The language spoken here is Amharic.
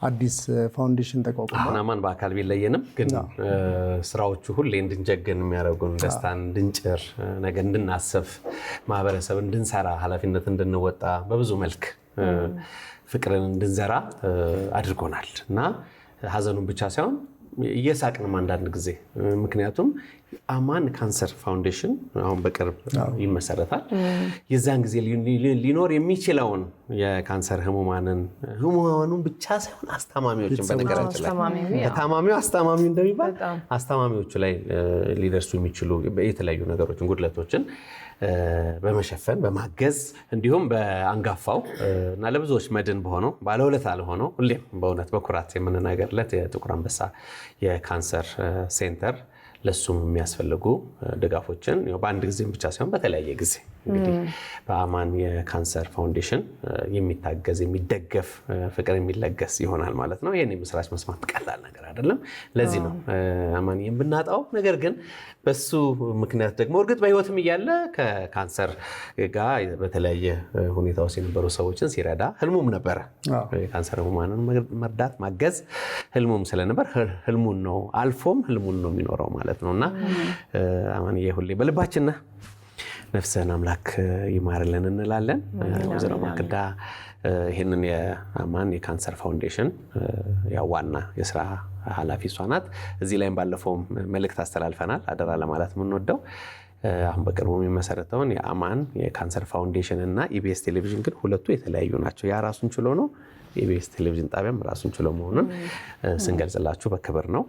አዲስ ፋውንዴሽን ተቋቁሟል። አማን በአካል ቢለየንም ግን ስራዎቹ ሁሌ እንድንጀግን የሚያደርጉን ደስታን እንድንጭር ነገ እንድናስብ ማህበረሰብ እንድንሰራ ኃላፊነት እንድንወጣ በብዙ መልክ ፍቅርን እንድንዘራ አድርጎናል እና ሀዘኑን ብቻ ሳይሆን እየሳቅንም አንዳንድ ጊዜ ምክንያቱም አማን ካንሰር ፋውንዴሽን አሁን በቅርብ ይመሰረታል። የዛን ጊዜ ሊኖር የሚችለውን የካንሰር ህሙማኑን ብቻ ሳይሆን አስተማሚዎችን በነገራችን ላይ ታማሚው አስተማሚው እንደሚባል አስተማሚዎቹ ላይ ሊደርሱ የሚችሉ የተለያዩ ነገሮችን ጉድለቶችን በመሸፈን በማገዝ እንዲሁም በአንጋፋው እና ለብዙዎች መድን በሆነው ባለውለታ ለሆነው ሁሌም በእውነት በኩራት የምንናገርለት የጥቁር አንበሳ የካንሰር ሴንተር ለሱም የሚያስፈልጉ ድጋፎችን በአንድ ጊዜ ብቻ ሳይሆን በተለያየ ጊዜ እንግዲህ በአማን የካንሰር ፋውንዴሽን የሚታገዝ የሚደገፍ ፍቅር የሚለገስ ይሆናል ማለት ነው። ይሄን ምስራች መስማት ቀላል ነገር አይደለም። ለዚህ ነው አማን የምናጣው። ነገር ግን በሱ ምክንያት ደግሞ እርግጥ በህይወትም እያለ ከካንሰር ጋር በተለያየ ሁኔታ ውስጥ የነበሩ ሰዎችን ሲረዳ ህልሙም ነበረ። የካንሰር ህሙማንን መርዳት ማገዝ ህልሙም ስለነበር ህልሙን ነው አልፎም ህልሙን ነው የሚኖረው ማለት ነውና አማን ሁሌ በልባችን ነፍስህን አምላክ ይማርልን እንላለን። ወይዘሮ ማክዳ ይሄንን የአማን የካንሰር ፋውንዴሽን ዋና የስራ ኃላፊ እሷ ናት። እዚህ ላይም ባለፈው መልእክት አስተላልፈናል። አደራ ለማለት የምንወደው አሁን በቅርቡ የሚመሰረተውን የአማን የካንሰር ፋውንዴሽን እና ኢቢኤስ ቴሌቪዥን ግን ሁለቱ የተለያዩ ናቸው። ያ ራሱን ችሎ ነው። ኢቢኤስ ቴሌቪዥን ጣቢያም ራሱን ችሎ መሆኑን ስንገልጽላችሁ በክብር ነው።